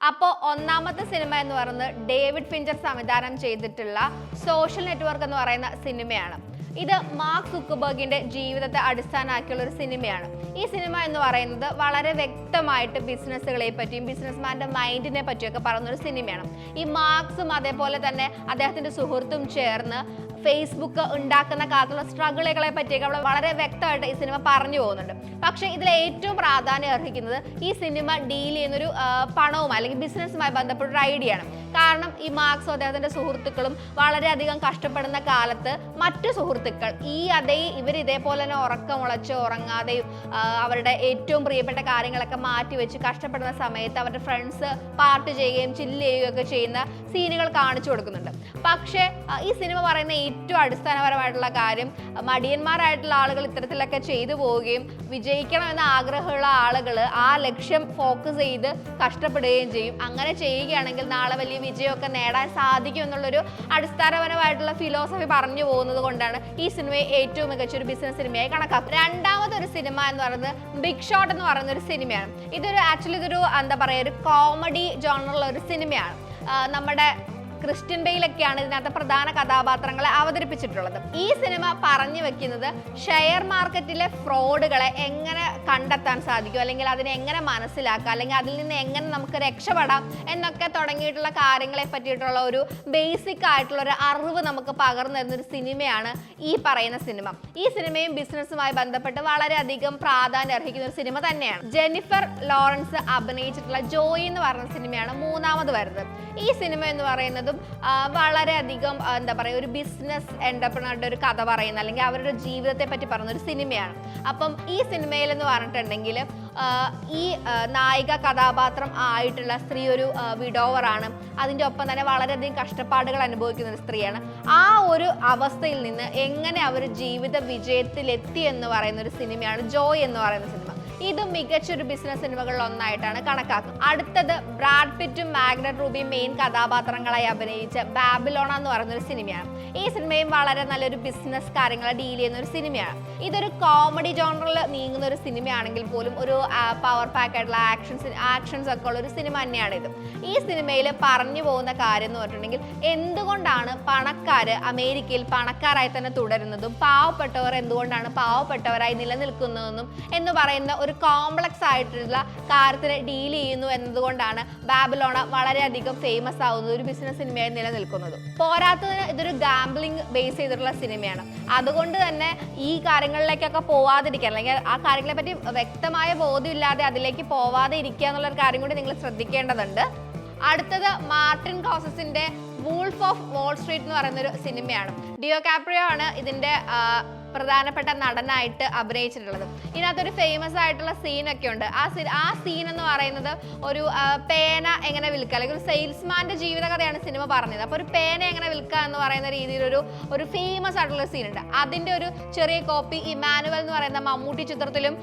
അപ്പോൾ ഒന്നാമത്തെ സിനിമ എന്ന് പറയുന്നത് ഡേവിഡ് ഫിഞ്ചർ സംവിധാനം ചെയ്തിട്ടുള്ള സോഷ്യൽ നെറ്റ്വർക്ക് എന്ന് പറയുന്ന സിനിമയാണ്. ഇത് മാർക്ക് സുക്കർബർഗിന്റെ ജീവിതത്തെ അടിസ്ഥാനമാക്കിയുള്ള ഒരു സിനിമയാണ്. ഈ സിനിമ എന്ന് പറയുന്നത് വളരെ വ്യക്തമായിട്ട് ബിസിനസ്സുകളെ പറ്റിയും ബിസിനസ്മാന്റെ മൈൻഡിനെ പറ്റിയൊക്കെ പറയുന്ന ഒരു സിനിമയാണ്. ഈ മാർക്സും അതേപോലെ തന്നെ അദ്ദേഹത്തിന്റെ സുഹൃത്തും ചേർന്ന് ഫേസ്ബുക്ക് ഉണ്ടാക്കുന്ന കാലത്തുള്ള സ്ട്രഗിളുകളെ പറ്റിയൊക്കെ വളരെ വ്യക്തമായിട്ട് ഈ സിനിമ പറഞ്ഞു പോകുന്നുണ്ട്. പക്ഷേ ഇതിൽ ഏറ്റവും പ്രാധാന്യം അർഹിക്കുന്നത് ഈ സിനിമ ഡീൽ ചെയ്യുന്നൊരു പണവും അല്ലെങ്കിൽ ബിസിനസ്സുമായി ബന്ധപ്പെട്ട ഒരു ഐഡിയ ആണ്. കാരണം ഈ മാർക്സും അദ്ദേഹത്തിന്റെ സുഹൃത്തുക്കളും വളരെയധികം കഷ്ടപ്പെടുന്ന കാലത്ത് മറ്റു സുഹൃത്തുക്കൾ ഇവർ ഇതേപോലെ തന്നെ ഉറക്കമുളച്ച് ഉറങ്ങാതെയും അവരുടെ ഏറ്റവും പ്രിയപ്പെട്ട കാര്യങ്ങളൊക്കെ മാറ്റി വെച്ച് കഷ്ടപ്പെടുന്ന സമയത്ത് അവരുടെ ഫ്രണ്ട്സ് പാർട്ടി ചെയ്യുകയും ചില്ല് ചെയ്യുകയും ഒക്കെ ചെയ്യുന്ന സീനുകൾ കാണിച്ചു കൊടുക്കുന്നുണ്ട്. പക്ഷേ ഈ സിനിമ പറയുന്ന ഏറ്റവും അടിസ്ഥാനപരമായിട്ടുള്ള കാര്യം മടിയന്മാരായിട്ടുള്ള ആളുകൾ ഇത്തരത്തിലൊക്കെ ചെയ്തു പോവുകയും വിജയിക്കണമെന്ന ആഗ്രഹമുള്ള ആളുകൾ ആ ലക്ഷ്യം ഫോക്കസ് ചെയ്ത് കഷ്ടപ്പെടുകയും ചെയ്യും. അങ്ങനെ ചെയ്യുകയാണെങ്കിൽ നാളെ വലിയ വിജയമൊക്കെ നേടാൻ സാധിക്കും എന്നുള്ളൊരു അടിസ്ഥാനപരമായിട്ടുള്ള ഫിലോസഫി പറഞ്ഞു പോകുന്നത് കൊണ്ടാണ് ഈ സിനിമയെ ഏറ്റവും മികച്ചൊരു ബിസിനസ് സിനിമയായി കണക്കാക്കുന്നത്. രണ്ടാമതൊരു സിനിമ എന്ന് പറയുന്നത് ബിഗ് ഷോട്ട് എന്ന് പറയുന്ന ഒരു സിനിമയാണ്. ഇതൊരു എന്താ പറയുക, ഒരു കോമഡി ജോണറുള്ള ഒരു സിനിമയാണ്. നമ്മുടെ ക്രിസ്ത്യൻ ബെയിലൊക്കെയാണ് ഇതിനകത്ത് പ്രധാന കഥാപാത്രങ്ങളെ അവതരിപ്പിച്ചിട്ടുള്ളത്. ഈ സിനിമ പറഞ്ഞു വെക്കുന്നത് ഷെയർ മാർക്കറ്റിലെ ഫ്രോഡുകളെ എങ്ങനെ കണ്ടെത്താൻ സാധിക്കും, അല്ലെങ്കിൽ അതിനെ എങ്ങനെ മനസ്സിലാക്കാം, അല്ലെങ്കിൽ അതിൽ നിന്ന് എങ്ങനെ നമുക്ക് രക്ഷപ്പെടാം എന്നൊക്കെ തുടങ്ങിയിട്ടുള്ള കാര്യങ്ങളെ പറ്റിയിട്ടുള്ള ഒരു ബേസിക് ആയിട്ടുള്ള ഒരു അറിവ് നമുക്ക് പകർന്നു തരുന്ന ഒരു സിനിമയാണ് ഈ പറയുന്ന സിനിമ. ഈ സിനിമയും ബിസിനസ്സുമായി ബന്ധപ്പെട്ട് വളരെയധികം പ്രാധാന്യം അർഹിക്കുന്ന ഒരു സിനിമ തന്നെയാണ്. ജെന്നിഫർ ലോറൻസ് അഭിനയിച്ചിട്ടുള്ള ജോയി എന്ന് പറയുന്ന സിനിമയാണ് മൂന്നാമത് വരുന്നത്. ഈ സിനിമ എന്ന് പറയുന്നത് വളരെയധികം എന്താ പറയുക, ഒരു ബിസിനസ് എന്റർപ്രണറുടെ ഒരു കഥ പറയുന്ന അല്ലെങ്കിൽ അവരുടെ ജീവിതത്തെ പറ്റി പറയുന്ന ഒരു സിനിമയാണ്. അപ്പം ഈ സിനിമയിൽ എന്ന് പറഞ്ഞിട്ടുണ്ടെങ്കിൽ ഈ നായിക കഥാപാത്രം ആയിട്ടുള്ള സ്ത്രീ ഒരു വിഡോവറാണ്. അതിൻ്റെ ഒപ്പം തന്നെ വളരെയധികം കഷ്ടപ്പാടുകൾ അനുഭവിക്കുന്ന ഒരു സ്ത്രീയാണ്. ആ ഒരു അവസ്ഥയിൽ നിന്ന് എങ്ങനെ അവർ ജീവിത വിജയത്തിലെത്തി എന്ന് പറയുന്ന ഒരു സിനിമയാണ് ജോയ് എന്ന് പറയുന്ന സിനിമ. ഇതും മികച്ചൊരു ബിസിനസ് സിനിമകളിൽ ഒന്നായിട്ടാണ് കണക്കാക്കുന്നത്. അടുത്തത് ബ്രാഡ് പിറ്റും മാഗ്നറ്റ് റൂബിയും മെയിൻ കഥാപാത്രങ്ങളായി അഭിനയിച്ച ബാബിലോണ എന്ന് പറയുന്ന ഒരു സിനിമയാണ്. ഈ സിനിമയും വളരെ നല്ലൊരു ബിസിനസ് കാര്യങ്ങളെ ഡീൽ ചെയ്യുന്ന ഒരു സിനിമയാണ്. ഇതൊരു കോമഡി ജോണറിൽ നീങ്ങുന്ന ഒരു സിനിമയാണെങ്കിൽ പോലും ഒരു പവർ പാക്ക് ആയിട്ടുള്ള ആക്ഷൻസ് ഒക്കെ ഉള്ള ഒരു സിനിമ തന്നെയാണ് ഇത്. ഈ സിനിമയിൽ പറഞ്ഞു പോകുന്ന കാര്യം എന്ന് പറഞ്ഞിട്ടുണ്ടെങ്കിൽ എന്തുകൊണ്ടാണ് പണക്കാര് അമേരിക്കയിൽ പണക്കാരായി തന്നെ തുടരുന്നതും പാവപ്പെട്ടവർ എന്തുകൊണ്ടാണ് പാവപ്പെട്ടവരായി നിലനിൽക്കുന്നതെന്നും എന്ന് പറയുന്ന ഒരു കോംപ്ലക്സ് ആയിട്ടുള്ള കാര്യത്തിനെ ഡീൽ ചെയ്യുന്നു എന്നതുകൊണ്ടാണ് ബാബിലോണ വളരെയധികം ഫേമസ് ആവുന്നത്, ഒരു ബിസിനസ് സിനിമയായി നിലനിൽക്കുന്നത്. പോരാത്തതിന് ഇതൊരു ഗാംബ്ലിംഗ് ബേസ് ചെയ്തിട്ടുള്ള സിനിമയാണ്. അതുകൊണ്ട് തന്നെ ഈ കാര്യങ്ങളിലേക്കൊക്കെ പോവാതിരിക്കുക, അല്ലെങ്കിൽ ആ കാര്യങ്ങളെ പറ്റി വ്യക്തമായ ബോധ്യമില്ലാതെ അതിലേക്ക് പോവാതെ ഇരിക്കുക എന്നുള്ളൊരു കാര്യം കൂടി നിങ്ങൾ ശ്രദ്ധിക്കേണ്ടതുണ്ട്. അടുത്തത് മാർട്ടിൻ സ്കോർസെസിന്റെ വൂൾഫ് ഓഫ് വാൾ സ്ട്രീറ്റ് എന്ന് പറയുന്നൊരു സിനിമയാണ്. ഡിയോ കാപ്രിയോ ആണ് ഇതിന്റെ പ്രധാനപ്പെട്ട നടനായിട്ട് അഭിനയിച്ചിട്ടുള്ളത്. ഇതിനകത്തൊരു ഫേമസ് ആയിട്ടുള്ള സീനൊക്കെ ഉണ്ട്. ആ സീൻ എന്ന് പറയുന്നത് ഒരു പേന എങ്ങനെ വിൽക്കുക, അല്ലെങ്കിൽ ഒരു സെയിൽസ്മാന്റെ ജീവിതകഥയാണ് സിനിമ പറഞ്ഞത്. അപ്പോൾ ഒരു പേന എങ്ങനെ വിൽക്കുക എന്ന് പറയുന്ന രീതിയിൽ ഒരു ഫേമസ് ആയിട്ടുള്ള സീൻ ഉണ്ട്. അതിൻ്റെ ഒരു ചെറിയ കോപ്പി ഇമാനുവൽ എന്ന് പറയുന്ന മമ്മൂട്ടി ചിത്രത്തിലും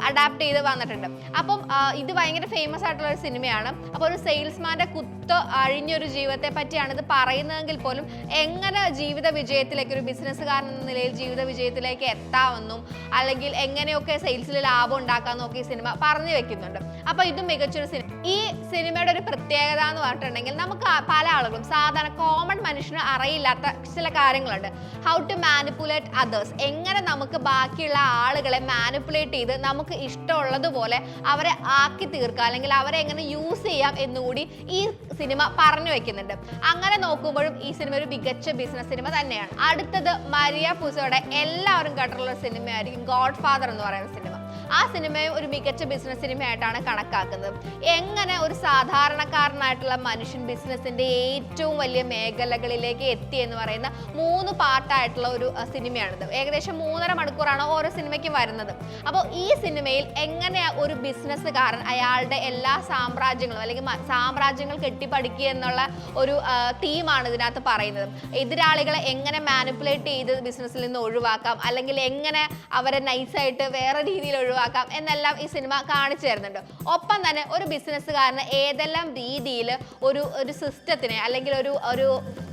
അഡാപ്റ്റ് ചെയ്ത് വന്നിട്ടുണ്ട്. അപ്പം ഇത് ഭയങ്കര ഫേമസ് ആയിട്ടുള്ള ഒരു സിനിമയാണ്. അപ്പോൾ ഒരു സെയിൽസ്മാന്റെ കുത്ത് അഴിഞ്ഞൊരു ജീവിതത്തെ പറ്റിയാണ് ഇത് പറയുന്നതെങ്കിൽ പോലും എങ്ങനെ ജീവിത വിജയത്തിലേക്ക്, ഒരു ബിസിനസ്സുകാരൻ എന്ന നിലയിൽ ജീവിത വിജയത്തിലേക്ക് എത്താമെന്നും അല്ലെങ്കിൽ എങ്ങനെയൊക്കെ സെയിൽസിൽ ലാഭം ഉണ്ടാക്കാമെന്നും ഒക്കെ ഈ സിനിമ പറഞ്ഞു വെക്കുന്നുണ്ട്. അപ്പോൾ ഇതും മികച്ചൊരു സിനിമ. ഈ സിനിമയുടെ ഒരു പ്രത്യേകത എന്ന് പറഞ്ഞിട്ടുണ്ടെങ്കിൽ നമുക്ക് പല ആളുകളും സാധാരണ കോമൺ മനുഷ്യന് അറിയില്ലാത്ത ചില കാര്യങ്ങളുണ്ട്. ഹൗ ടു മാനിപ്പുലേറ്റ് അതേഴ്സ്, എങ്ങനെ നമുക്ക് ബാക്കിയുള്ള ആളുകളെ മാനിപ്പുലേറ്റ് ചെയ്ത് നമുക്ക് ഇഷ്ടമുള്ളതുപോലെ അവരെ ആക്കി തീർക്കുക, അല്ലെങ്കിൽ അവരെ എങ്ങനെ യൂസ് ചെയ്യാം എന്നുകൂടി ഈ സിനിമ പറഞ്ഞു വെക്കുന്നുണ്ട്. അങ്ങനെ നോക്കുമ്പോഴും ഈ സിനിമ ഒരു മികച്ച ബിസിനസ് സിനിമ തന്നെയാണ്. അടുത്തത് മരിയ പുസോയുടെ എല്ലാവരും കേട്ടിട്ടുള്ള സിനിമയായിരിക്കും ഗോഡ് ഫാദർ എന്ന് പറയുന്ന സിനിമ. ആ സിനിമയും ഒരു മികച്ച ബിസിനസ് സിനിമയായിട്ടാണ് കണക്കാക്കുന്നത്. എങ്ങനെ ഒരു സാധാരണക്കാരനായിട്ടുള്ള മനുഷ്യൻ ബിസിനസിന്റെ ഏറ്റവും വലിയ മേഖലകളിലേക്ക് എത്തി എന്ന് പറയുന്ന 3 പാർട്ടായിട്ടുള്ള ഒരു സിനിമയാണിത്. ഏകദേശം 3.5 മണിക്കൂറാണ് ഓരോ സിനിമയ്ക്കും വരുന്നത്. അപ്പോൾ ഈ സിനിമയിൽ എങ്ങനെ ഒരു ബിസിനസ്സുകാരൻ അയാളുടെ എല്ലാ സാമ്രാജ്യങ്ങളും അല്ലെങ്കിൽ സാമ്രാജ്യങ്ങൾ കെട്ടിപ്പടുക്കുക എന്നുള്ള ഒരു തീമാണ് ഇതിനകത്ത് പറയുന്നത്. എതിരാളികളെ എങ്ങനെ മാനിപ്പുലേറ്റ് ചെയ്ത് ബിസിനസ്സിൽ നിന്ന് ഒഴിവാക്കാം, അല്ലെങ്കിൽ എങ്ങനെ അവരെ നൈസായിട്ട് വേറെ രീതിയിൽ ഒഴിവാക്കാം എന്നെല്ലാം ഈ സിനിമ കാണിച്ചു തരുന്നുണ്ട്. ഒപ്പം തന്നെ ഒരു ബിസിനസ്സുകാരന് ഏതെല്ലാം രീതിയിൽ ഒരു സിസ്റ്റത്തിനെ അല്ലെങ്കിൽ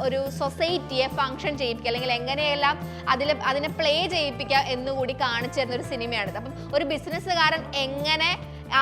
ഒരു സൊസൈറ്റിയെ ഫങ്ഷൻ ചെയ്യിപ്പിക്കുക, അല്ലെങ്കിൽ എങ്ങനെയെല്ലാം അതിനെ പ്ലേ ചെയ്യിപ്പിക്കുക എന്നുകൂടി കാണിച്ചു തരുന്ന ഒരു സിനിമയാണിത്. അപ്പം ഒരു ബിസിനസ്സുകാരൻ എങ്ങനെ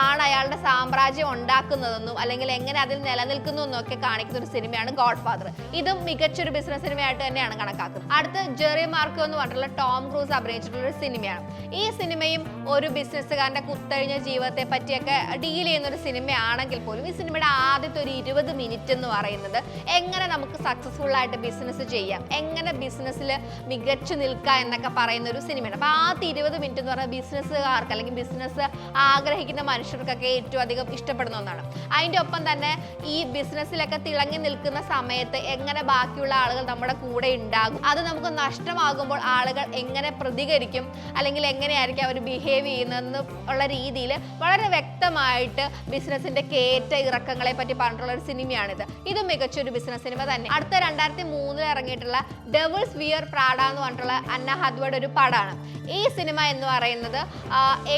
ആണ് അയാളുടെ സാമ്രാജ്യം ഉണ്ടാക്കുന്നതെന്നും അല്ലെങ്കിൽ എങ്ങനെ അതിൽ നിലനിൽക്കുന്നു എന്നൊക്കെ കാണിക്കുന്ന ഒരു സിനിമയാണ് ഗോഡ് ഫാദർ. ഇതും മികച്ചൊരു ബിസിനസ് സിനിമയായിട്ട് തന്നെയാണ് കണക്കാക്കുന്നത്. അടുത്ത് ജെറി മാർക്കോ എന്ന് പറഞ്ഞിട്ടുള്ള ടോം ക്രൂസ് അഭിനയിച്ചിട്ടുള്ള ഒരു സിനിമയാണ്. ഈ സിനിമയും ഒരു ബിസിനസ്സുകാരന്റെ കുത്തഴിഞ്ഞ ജീവിതത്തെ പറ്റിയൊക്കെ ഡീൽ ചെയ്യുന്ന ഒരു സിനിമയാണെങ്കിൽ പോലും ഈ സിനിമയുടെ ആദ്യത്തെ ഒരു 20 മിനിറ്റ് എന്ന് പറയുന്നത് എങ്ങനെ നമുക്ക് സക്സസ്ഫുൾ ആയിട്ട് ബിസിനസ് ചെയ്യാം, എങ്ങനെ ബിസിനസ്സിൽ മികച്ചു നിൽക്കാം എന്നൊക്കെ പറയുന്ന ഒരു സിനിമയാണ്. അപ്പോൾ ആദ്യത്തെ 20 മിനിറ്റ് എന്ന് പറഞ്ഞാൽ ബിസിനസ്സുകാർക്ക് അല്ലെങ്കിൽ ബിസിനസ് ആഗ്രഹിക്കുന്ന മനുഷ്യർക്കൊക്കെ ഏറ്റവും അധികം ഇഷ്ടപ്പെടുന്ന ഒന്നാണ്. അതിൻ്റെ ഒപ്പം തന്നെ ഈ ബിസിനസ്സിലൊക്കെ തിളങ്ങി നിൽക്കുന്ന സമയത്ത് എങ്ങനെ ബാക്കിയുള്ള ആളുകൾ നമ്മുടെ കൂടെ ഉണ്ടാകും, അത് നമുക്ക് നഷ്ടമാകുമ്പോൾ ആളുകൾ എങ്ങനെ പ്രതികരിക്കും അല്ലെങ്കിൽ എങ്ങനെയായിരിക്കും അവർ ബിഹേവ് ചെയ്യുന്നതെന്ന് ഉള്ള രീതിയിൽ വളരെ വ്യക്തമായിട്ട് ബിസിനസിന്റെ കയറ്റ ഇറക്കങ്ങളെ പറ്റി പറഞ്ഞിട്ടുള്ള ഒരു സിനിമയാണിത്. ഇത് മികച്ചൊരു ബിസിനസ് സിനിമ തന്നെ. അടുത്ത 2003 ഇറങ്ങിയിട്ടുള്ള ഡെവിൾസ് വിയർ പ്രാഡ എന്ന് പറഞ്ഞിട്ടുള്ള അന്ന ഹാത്വേയുടെ ഒരു പടമാണ്. ഈ സിനിമ എന്ന് പറയുന്നത്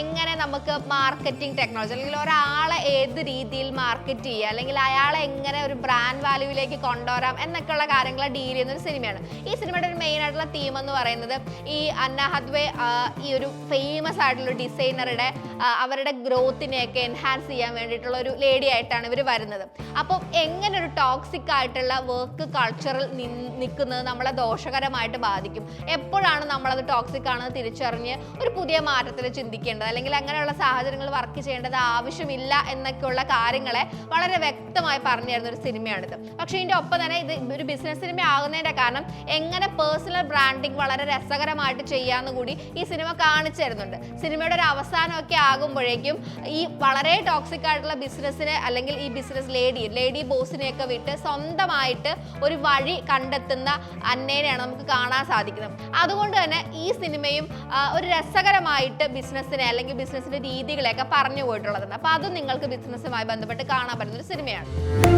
എങ്ങനെ നമുക്ക് മാർക്കറ്റിംഗ് ടെക്നോളജി അല്ലെങ്കിൽ ഒരാളെ ഏത് രീതിയിൽ മാർക്കറ്റ് ചെയ്യുക അല്ലെങ്കിൽ അയാളെ എങ്ങനെ ഒരു ബ്രാൻഡ് വാല്യൂവിലേക്ക് കൊണ്ടുവരാം എന്നൊക്കെയുള്ള കാര്യങ്ങൾ ഡീൽ ചെയ്യുന്ന ഒരു സിനിമയാണ്. ഈ സിനിമയുടെ ഒരു മെയിൻ ആയിട്ടുള്ള തീം എന്ന് പറയുന്നത് ഈ അന്ന ഹാത്വേ ഈ ഒരു ഫേമസ് ആയിട്ടുള്ള ഡിസൈനറുടെ അവരുടെ ഗ്രോത്തിനെയൊക്കെ എൻഹാൻസ് ചെയ്യാൻ വേണ്ടിയിട്ടുള്ള ഒരു ലേഡി ആയിട്ടാണ് ഇവർ വരുന്നത്. അപ്പം എങ്ങനെ ഒരു ടോക്സിക് ആയിട്ടുള്ള വർക്ക് കൾച്ചറിൽ നിൽക്കുന്നത് നമ്മളെ ദോഷകരമായിട്ട് ബാധിക്കും, എപ്പോഴാണ് നമ്മളത് ടോക്സിക് ആണെന്ന് തിരിച്ചറിഞ്ഞ് ഒരു പുതിയ മാറ്റത്തിൽ ചിന്തിക്കേണ്ടത് അല്ലെങ്കിൽ അങ്ങനെയുള്ള സാഹചര്യങ്ങൾ വർക്ക് ചെയ്യേണ്ടത് ആവശ്യമില്ല എന്നൊക്കെയുള്ള കാര്യങ്ങളെ വളരെ വ്യക്തമായി പറഞ്ഞു തരുന്ന ഒരു സിനിമയാണിത്. പക്ഷേ ഇതിൻ്റെ ഒപ്പം തന്നെ ഇത് ഒരു ബിസിനസ് സിനിമ ആകുന്നതിൻ്റെ കാരണം എങ്ങനെ പേഴ്സണൽ ബ്രാൻഡിങ് വളരെ രസകരമായിട്ട് ചെയ്യാമെന്ന് കൂടി ഈ സിനിമ കാണിച്ചു തരുന്നുണ്ട്. സിനിമയുടെ ഒരു അവസാനമൊക്കെ ആകുമ്പോഴേക്കും ഈ വളരെ ടോക്സിക് ആയിട്ടുള്ള ബിസിനസ്സിനെ അല്ലെങ്കിൽ ഈ ബിസിനസ് ലേഡി ബോസിനെയൊക്കെ വിട്ട് സ്വന്തമായിട്ട് ഒരു വഴി കണ്ടെത്തുന്ന അന്നേനെയാണ് നമുക്ക് കാണാൻ സാധിക്കുന്നത്. അതുകൊണ്ട് തന്നെ ഈ സിനിമയും ഒരു രസകരമായിട്ട് ബിസിനസ്സിനെ അല്ലെങ്കിൽ ബിസിനസ്സിന്റെ രീതികളെയൊക്കെ പറഞ്ഞു പോയിട്ടുള്ളതാണ്. അപ്പോൾ അതും നിങ്ങൾക്ക് ബിസിനസ്സുമായി ബന്ധപ്പെട്ട് കാണാൻ പറ്റുന്ന ഒരു സിനിമയാണ്.